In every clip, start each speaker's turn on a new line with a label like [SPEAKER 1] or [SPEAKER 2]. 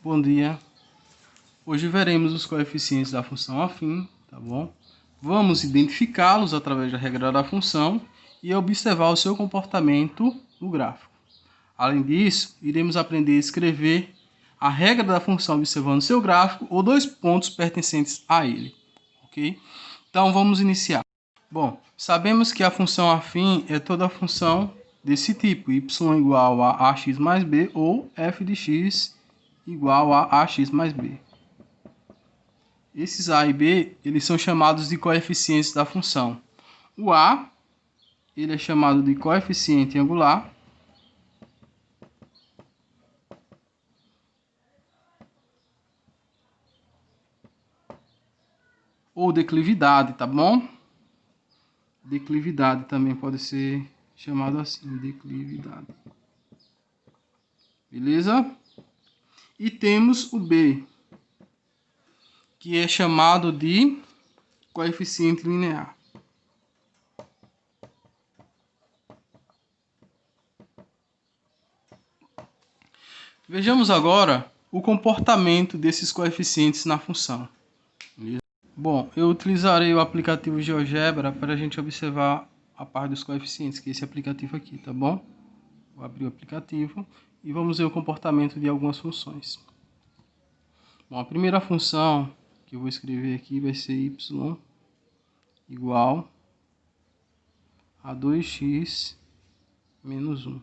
[SPEAKER 1] Bom dia. Hoje veremos os coeficientes da função afim, tá bom? Vamos identificá-los através da regra da função e observar o seu comportamento no gráfico. Além disso, iremos aprender a escrever a regra da função observando seu gráfico ou dois pontos pertencentes a ele, ok? Então vamos iniciar. Bom, sabemos que a função afim é toda função desse tipo, y igual a ax mais b ou f de x igual a ax mais b. Esses a e b, eles são chamados de coeficientes da função. O a, ele é chamado de coeficiente angular. Ou declividade, tá bom? Declividade também pode ser chamado assim, declividade. Beleza? E temos o b, que é chamado de coeficiente linear. Vejamos agora o comportamento desses coeficientes na função. Beleza? Bom, eu utilizarei o aplicativo GeoGebra para a gente observar a parte dos coeficientes, que é esse aplicativo aqui, tá bom? Vou abrir o aplicativo e vamos ver o comportamento de algumas funções. Bom, a primeira função que eu vou escrever aqui vai ser y igual a 2x menos 1.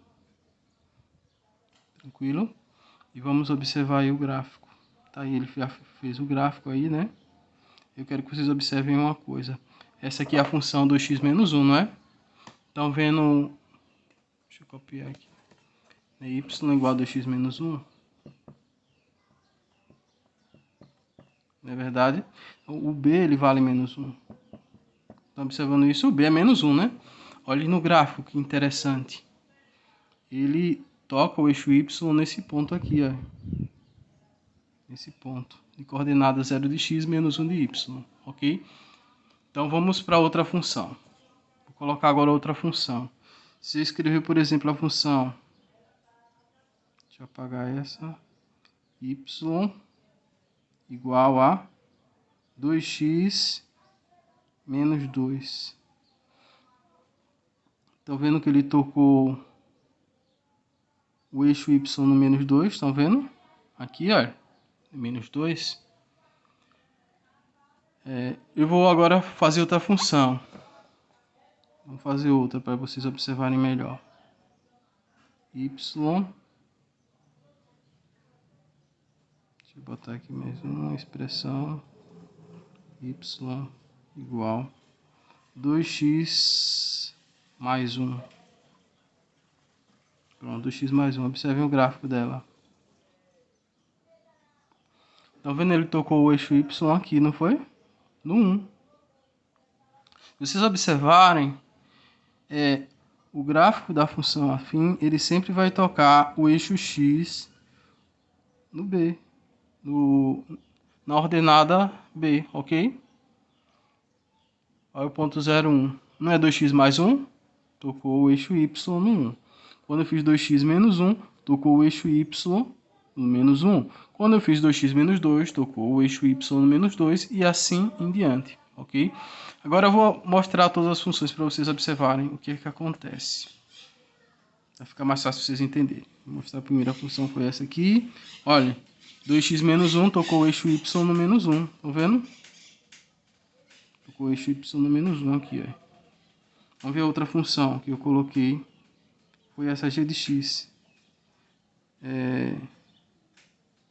[SPEAKER 1] Tranquilo? E vamos observar aí o gráfico. Tá aí, ele já fez o gráfico aí, né? Eu quero que vocês observem uma coisa. Essa aqui é a função 2x menos 1, não é? Estão vendo... Deixa eu copiar aqui. É y igual a 2x menos 1. Não é verdade? O b, ele vale menos 1. Estão observando isso? O b é menos 1, né? Olhe no gráfico, que interessante. Ele toca o eixo y nesse ponto aqui, ó. Nesse ponto. De coordenada 0 de x menos 1 de y. Ok? Então vamos para outra função. Vou colocar agora outra função. Se eu escrever, por exemplo, a função... Deixa eu apagar essa. Y igual a 2x menos 2. Estão vendo que ele tocou o eixo y no menos 2, estão vendo? Aqui, ó, menos 2. Eu vou agora fazer outra função. Vamos fazer outra para vocês observarem melhor. Y. Deixa eu botar aqui mais uma expressão. Y igual 2x mais 1. Pronto, 2x mais 1. Observem o gráfico dela. Estão vendo? Ele tocou o eixo y aqui, não foi? No 1. Se vocês observarem, o gráfico da função afim, ele sempre vai tocar o eixo x no b, na ordenada b, ok? Olha o ponto 0, 1. Não é 2x mais 1? Tocou o eixo y no 1. Quando eu fiz 2x menos 1, tocou o eixo y no menos 1. Quando eu fiz 2x menos 2, tocou o eixo y no menos 2 e assim em diante, ok? Agora eu vou mostrar todas as funções para vocês observarem o que acontece. Vai ficar mais fácil vocês entenderem. Vou mostrar a primeira função, foi essa aqui. Olha, 2x menos 1 tocou o eixo y no menos 1. Estão vendo? Tocou o eixo y no menos 1 aqui, ó. Vamos ver a outra função que eu coloquei. Foi essa g de x.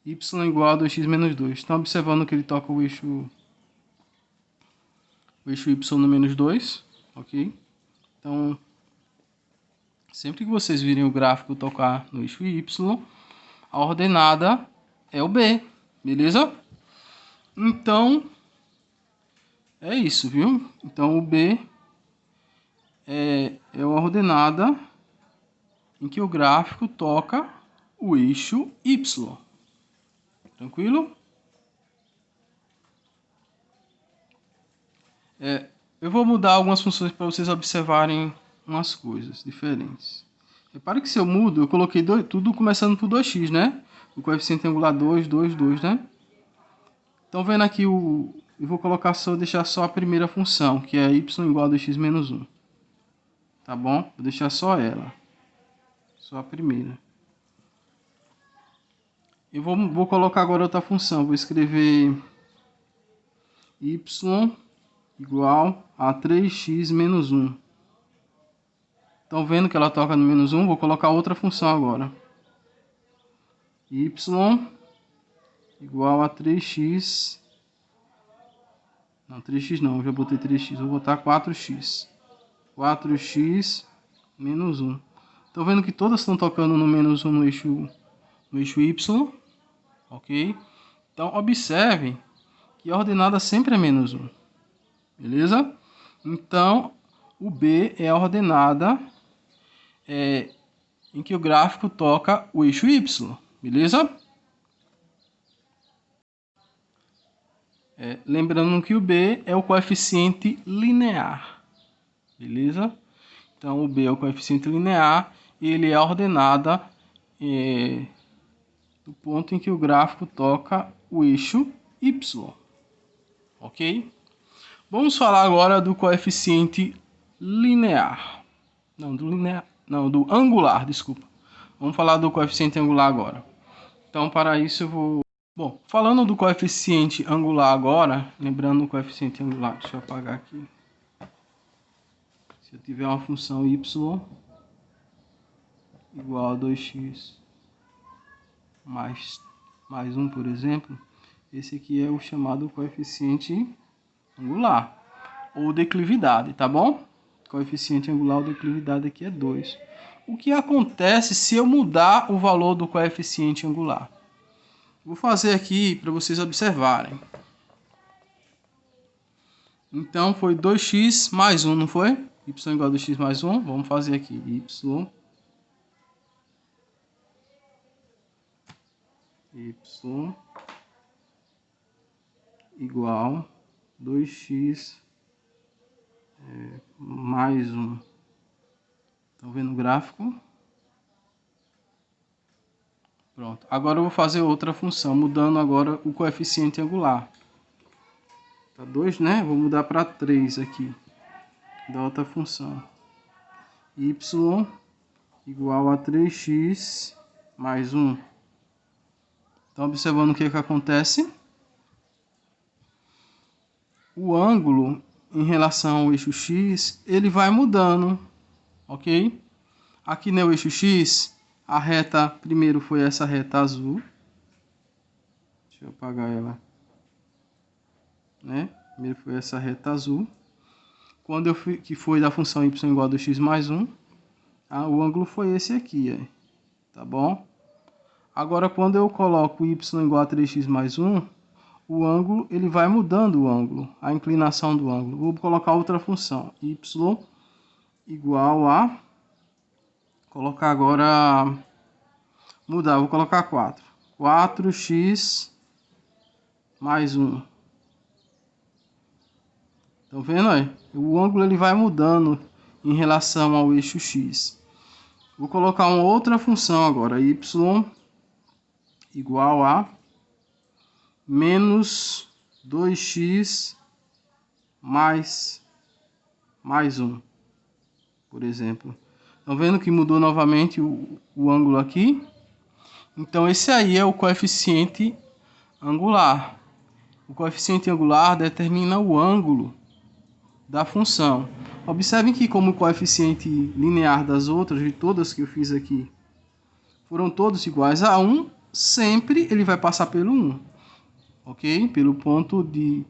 [SPEAKER 1] Y igual a 2x menos 2. Estão observando que ele toca o eixo y no menos 2. Ok? Então, sempre que vocês virem o gráfico tocar no eixo y, a ordenada é o b. Beleza? Então, é isso, viu? Então, o b é uma ordenada em que o gráfico toca o eixo y. Tranquilo? Eu vou mudar algumas funções para vocês observarem umas coisas diferentes. Repare que se eu mudo, eu coloquei tudo começando por 2x, né? o coeficiente angular 2, 2, 2, né? Então, vendo aqui, eu vou colocar deixar só a primeira função, que é y igual a 2x menos 1. Tá bom? Vou deixar só ela. Só a primeira. Eu vou colocar agora outra função. Vou escrever y igual a 3x menos 1. Estão vendo que ela toca no menos 1? Vou colocar outra função agora. Y igual a 3x. Não, 3x não, eu já botei 3x. Vou botar 4x. 4x menos 1. Estão vendo que todas estão tocando no menos 1 no eixo y. Ok? Então, observe que a ordenada sempre é menos 1. Beleza? Então, o B é a ordenada em que o gráfico toca o eixo y. Beleza? Lembrando que o B é o coeficiente linear. Beleza? Então, o B é o coeficiente linear e ele é a ordenada do ponto em que o gráfico toca o eixo y. Ok? Vamos falar agora do coeficiente linear. Não, do angular, desculpa. Vamos falar do coeficiente angular agora. Então, para isso eu vou... Bom, falando do coeficiente angular agora, lembrando o coeficiente angular, deixa eu apagar aqui. Se eu tiver uma função y igual a 2x mais 1, por exemplo, esse aqui é o chamado coeficiente angular, ou declividade, tá bom? Coeficiente angular ou declividade aqui é 2. O que acontece se eu mudar o valor do coeficiente angular? Vou fazer aqui para vocês observarem. Então, foi 2x mais 1, não foi? Y igual a 2x mais 1. Vamos fazer aqui. Y igual 2x mais 1. Estão vendo o gráfico? Pronto. Agora eu vou fazer outra função, mudando agora o coeficiente angular. Tá 2, né? Vou mudar para 3 aqui. Da outra função. Y igual a 3x mais 1. Estão observando o que acontece? O ângulo em relação ao eixo x, ele vai mudando, ok? Aqui no eixo x, a reta, primeiro foi essa reta azul. Deixa eu apagar ela. Né? Primeiro foi essa reta azul. Quando eu fui, que foi da função y igual a 2x mais 1, o ângulo foi esse aqui, tá bom? Agora, quando eu coloco y igual a 3x mais 1, o ângulo, ele vai mudando o ângulo, a inclinação do ângulo. Vou colocar outra função, y igual a... Colocar agora... Mudar, vou colocar 4. 4x mais 1. Estão vendo aí? O ângulo ele vai mudando em relação ao eixo x. Vou colocar uma outra função agora, y igual a menos 2x mais 1, por exemplo. Estão vendo que mudou novamente o ângulo aqui? Então, esse aí é o coeficiente angular. O coeficiente angular determina o ângulo da função. Observem que como o coeficiente linear das outras, de todas que eu fiz aqui, foram todos iguais a 1, sempre ele vai passar pelo 1. Ok? Pelo ponto de...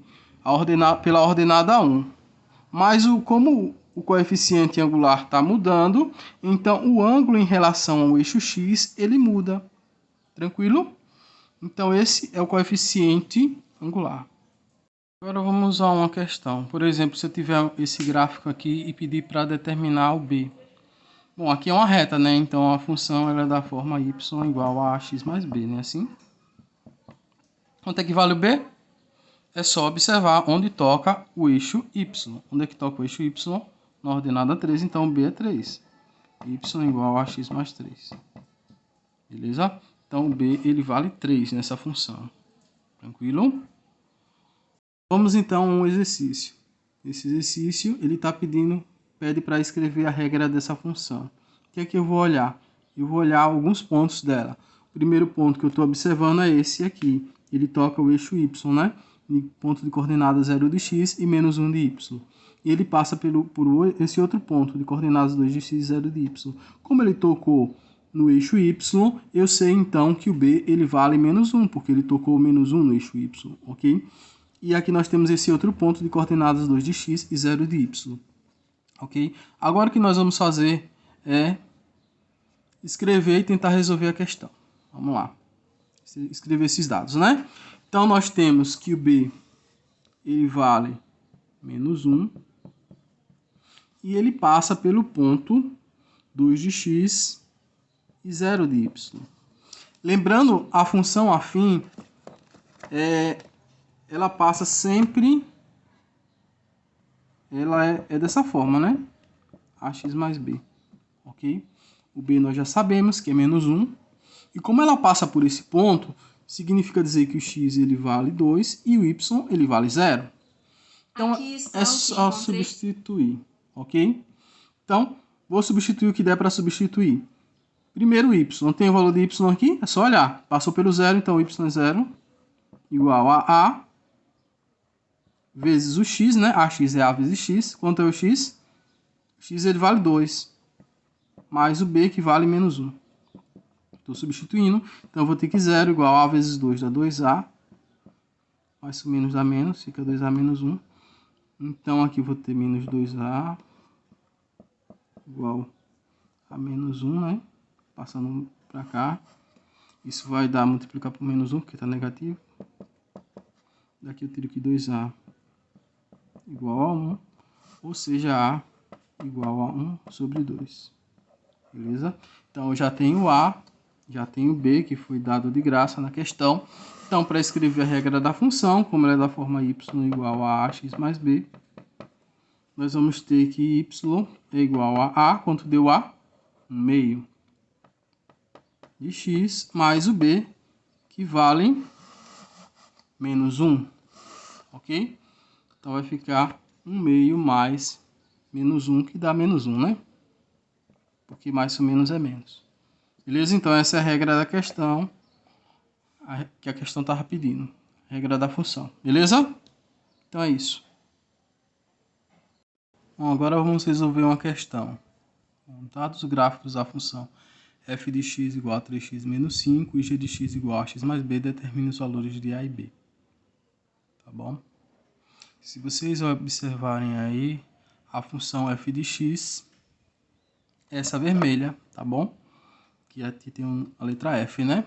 [SPEAKER 1] pela ordenada 1. Mas como o coeficiente angular está mudando, então o ângulo em relação ao eixo x, ele muda. Tranquilo? Então esse é o coeficiente angular. Agora vamos usar uma questão. Por exemplo, se eu tiver esse gráfico aqui e pedir para determinar o b. Bom, aqui é uma reta, né? Então a função ela é da forma y igual a x mais b, né? Assim. Quanto é que vale o b? É só observar onde toca o eixo y. Onde é que toca o eixo y? Na ordenada 3, então o b é 3. Y igual a x mais 3. Beleza? Então, o b ele vale 3 nessa função. Tranquilo? Vamos então a um exercício. Esse exercício ele está pede para escrever a regra dessa função. O que é que eu vou olhar? Eu vou olhar alguns pontos dela. O primeiro ponto que eu estou observando é esse aqui. Ele toca o eixo y, né? Ponto de coordenadas 0 de x e menos 1 de y. E ele passa por esse outro ponto de coordenadas 2 de x e 0 de y. Como ele tocou no eixo y, eu sei então que o b ele vale menos 1, porque ele tocou menos 1 no eixo y, ok? E aqui nós temos esse outro ponto de coordenadas 2 de x e 0 de y. Ok? Agora o que nós vamos fazer é escrever e tentar resolver a questão. Vamos lá. Escrever esses dados, né? Então nós temos que o b ele vale menos 1 e ele passa pelo ponto 2 de x e 0 de y. Lembrando, a função afim ela passa sempre, ela é dessa forma, né? Ax mais b, ok? O b nós já sabemos que é menos 1. E como ela passa por esse ponto, significa dizer que o x ele vale 2 e o y ele vale 0. Então é só substituir, ok? Então, vou substituir o que der para substituir. Primeiro y, não tem o valor de y aqui? É só olhar. Passou pelo 0, então y é 0 igual a a vezes o x, né? Ax é a vezes x. Quanto é o x? O x ele vale 2. Mais o b que vale menos 1. Estou substituindo. Então eu vou ter que 0 igual a vezes 2 dá 2a. Mais o menos dá menos. Fica 2a menos 1. Então aqui eu vou ter menos 2a igual a menos 1, né? Passando para cá. Isso vai dar multiplicar por menos 1, porque está negativo. Daqui eu tiro que 2a igual a 1, ou seja, a igual a 1 sobre 2. Beleza? Então, eu já tenho a, já tenho b, que foi dado de graça na questão. Então, para escrever a regra da função, como ela é da forma y igual a ax mais b, nós vamos ter que y é igual a quanto deu a? 1 meio de x mais o b, que vale menos 1, ok? Então vai ficar 1 meio mais menos 1, que dá menos 1, né? Porque mais ou menos é menos. Beleza? Então essa é a regra da questão, que a questão estava pedindo. Regra da função. Beleza? Então é isso. Bom, agora vamos resolver uma questão. Dados gráficos da função f de x igual a 3x menos 5 e g de x igual a x mais b, determine os valores de a e b. Tá bom? Se vocês observarem aí, a função f de x é essa vermelha, tá bom? Que aqui tem a letra f, né?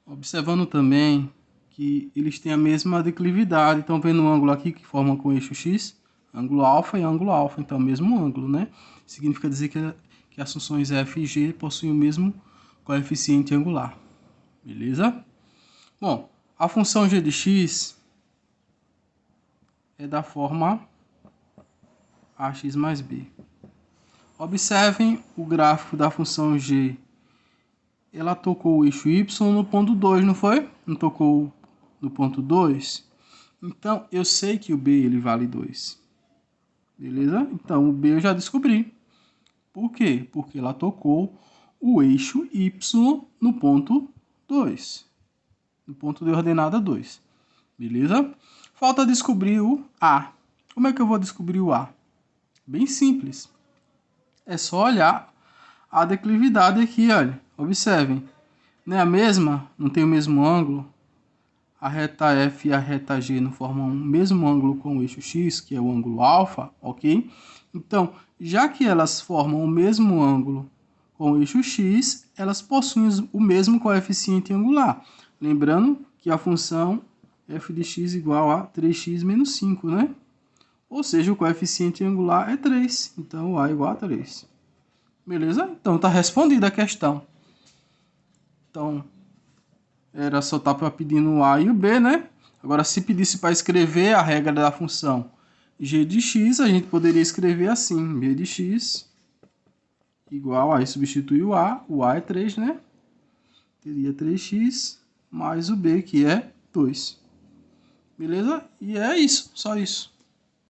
[SPEAKER 1] Observando também que eles têm a mesma declividade. Estão vendo um ângulo aqui que forma com o eixo x? Ângulo alfa e ângulo alfa, então é o mesmo ângulo, né? Significa dizer que as funções f e g possuem o mesmo coeficiente angular. Beleza? Bom, a função g de x é da forma ax mais b. Observem o gráfico da função g. Ela tocou o eixo y no ponto 2, não foi? Não tocou no ponto 2? Então, eu sei que o b ele vale 2. Beleza? Então, o b eu já descobri. Por quê? Porque ela tocou o eixo y no ponto 2. No ponto de ordenada 2. Beleza? Falta descobrir o a. Como é que eu vou descobrir o a? Bem simples. É só olhar a declividade aqui, olha. Observem. Não é a mesma? Não tem o mesmo ângulo? A reta F e a reta G não formam o mesmo ângulo com o eixo X, que é o ângulo alfa, ok? Então, já que elas formam o mesmo ângulo com o eixo X, elas possuem o mesmo coeficiente angular. Lembrando que a função f de x igual a 3x menos 5, né? Ou seja, o coeficiente angular é 3. Então, o a é igual a 3. Beleza? Então, está respondida a questão. Então, era só estar pedindo o a e o b, né? Agora, se pedisse para escrever a regra da função g de x, a gente poderia escrever assim. g de x igual a, aí substitui o a é 3, né? seria 3x mais o b, que é 2. Beleza? E é isso, só isso.